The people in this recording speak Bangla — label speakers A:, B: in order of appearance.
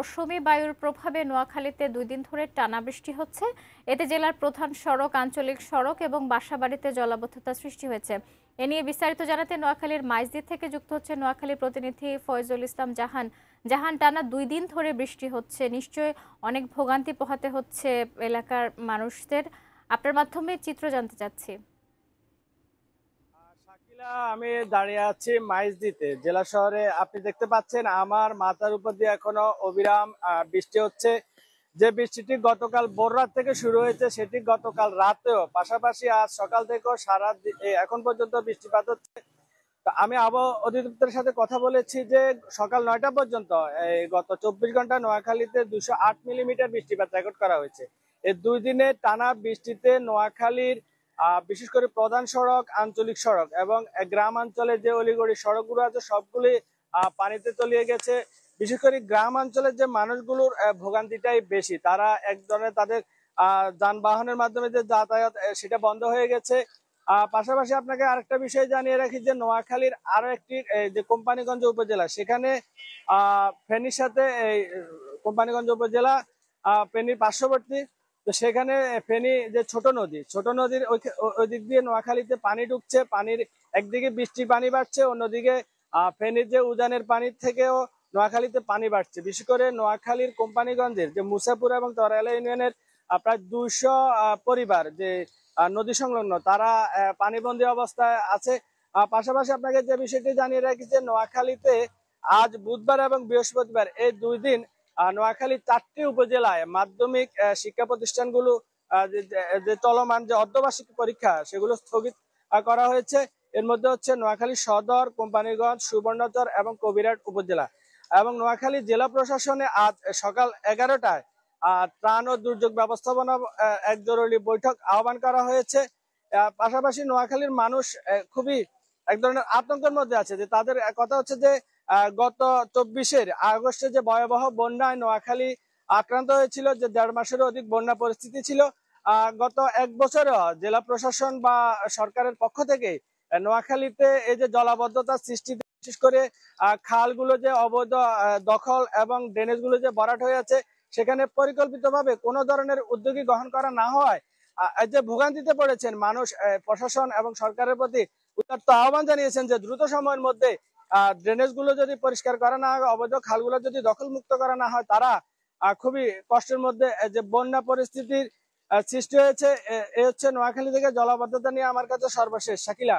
A: মৌসুমী বায়ুর প্রভাবে নোয়াখালীতে 2 দিন ধরে টানা বৃষ্টি হচ্ছে। এতে জেলার প্রধান সড়ক, আঞ্চলিক সড়ক এবং বাসাবাড়িতে জলাবদ্ধতা সৃষ্টি হয়েছে। এ নিয়ে বিস্তারিত জানাতে নোয়াখালীর মাইজদি থেকে যুক্ত হচ্ছে নোয়াখালী প্রতিনিধি ফয়জুল ইসলাম জাহান। জাহান, টানা 2 দিন ধরে বৃষ্টি হচ্ছে, নিশ্চয়ই অনেক ভোগান্তি পোহাতে হচ্ছে এলাকার মানুষদের। আপনার মাধ্যমে চিত্র জানতে চাচ্ছি।
B: আমি দাঁড়িয়ে আছি মাইজদিতে, জেলা শহরে। আপনি দেখতে পাচ্ছেন আমার মাথার উপর দিয়ে এখনো অবিরাম বৃষ্টি হচ্ছে। যে বৃষ্টিটি গতকাল ভোর রাত থেকে শুরু হয়েছে সেটি গতকাল রাতেও, পাশাপাশি আজ সকাল থেকেও এখন পর্যন্ত বৃষ্টিপাত হচ্ছে। তো আমি আবহাওয়া অধিদপ্তরের সাথে কথা বলেছি যে সকাল 9টা পর্যন্ত গত 24 ঘন্টা নোয়াখালীতে 208 মিলিমিটার বৃষ্টিপাত রেকর্ড করা হয়েছে। এই 2 দিনে টানা বৃষ্টিতে নোয়াখালীর বিশেষ করে প্রধান সড়ক, আঞ্চলিক সড়ক এবং গ্রাম অঞ্চলের যে অলিগড়ি সড়কগুলো আছে সবগুলি পানিতে তলিয়ে গেছে। বিশেষ করে গ্রাম অঞ্চলের যে মানুষগুলোর ভোগান্তিটাই বেশি। তারা এক ধরনের তাদের যানবাহনের মাধ্যমে যে যাতায়াত সেটা বন্ধ হয়ে গেছে। পাশাপাশি আপনাকে আরেকটা বিষয় জানিয়ে রাখি যে নোয়াখালীর আরো একটি যে কোম্পানিগঞ্জ উপজেলা, সেখানে ফেনীর সাথে এই কোম্পানিগঞ্জ উপজেলা ফেনীর পার্শ্ববর্তী। তো সেখানে ফেনী যে ছোট নদীর ওই দিক দিয়ে নোয়াখালীতে পানি ঢুকছে। পানির একদিকে বৃষ্টির পানি বাড়ছে, অন্যদিকে ফেনীর যে উজানের পানির থেকেও নোয়াখালীতে পানি বাড়ছে। বিশেষ করে নোয়াখালীর কোম্পানিগঞ্জের যে মুসাপুর এবং তরাইলা ইউনিয়নের প্রায় 200 পরিবার যে নদী সংলগ্ন, তারা পানিবন্দী অবস্থায় আছে। পাশাপাশি আপনাকে যে বিষয়টি জানিয়ে রাখি যে নোয়াখালীতে আজ বুধবার এবং বৃহস্পতিবার এই 2 দিন নোয়াখালী 4টি উপজেলায় মাধ্যমিক শিক্ষা প্রতিষ্ঠানগুলো যে চলমান যে অর্ধবার্ষিক পরীক্ষা সেগুলো স্থগিত করা হয়েছে। এর মধ্যে হচ্ছে নোয়াখালী সদর, কোম্পানিগঞ্জ, সুবর্ণচর এবং কবিরহাট উপজেলা। এবং নোয়াখালী জেলা প্রশাসনে আজ সকাল 11টায় ত্রাণ ও দুর্যোগ ব্যবস্থাপনা এক জরুরি বৈঠক আহ্বান করা হয়েছে। পাশাপাশি নোয়াখালীর মানুষ খুবই এক ধরনের আতঙ্কের মধ্যে আছে। যে তাদের কথা হচ্ছে যে গত 24 আগস্টে যে ভয়াবহ বন্যায় নোয়াখালী আক্রান্ত হয়েছিল, যে 1.5 মাসেরও অধিক বন্যা পরিস্থিতি ছিল। গত 1 বছরে জেলা প্রশাসন বা সরকারের পক্ষ থেকে নোয়াখালীতে এই যে জলাবদ্ধতার সৃষ্টি, বিশেষ করে খালগুলো যে অবৈধ দখল এবং ড্রেনেজ গুলো যে ভরাট হয়ে আছে, সেখানে পরিকল্পিতভাবে কোনো ধরনের উদ্যোগী গ্রহণ করা না হয় যে ভোগান্তিতে পড়েছেন মানুষ, প্রশাসন এবং সরকারের প্রতি উদাত্ত আহ্বান জানিয়েছেন যে দ্রুত সময়ের মধ্যে ড্রেনেজ গুলো যদি পরিষ্কার করা না হয়, অবৈধ খালগুলো যদি দখল মুক্ত করা না হয়, তারা খুবই কষ্টের মধ্যে যে বন্যা পরিস্থিতির সৃষ্টি হয়েছে। এ হচ্ছে নোয়াখালী থেকে জলাবদ্ধতা নিয়ে আমার কাছে সর্বশেষ। শাকিলা।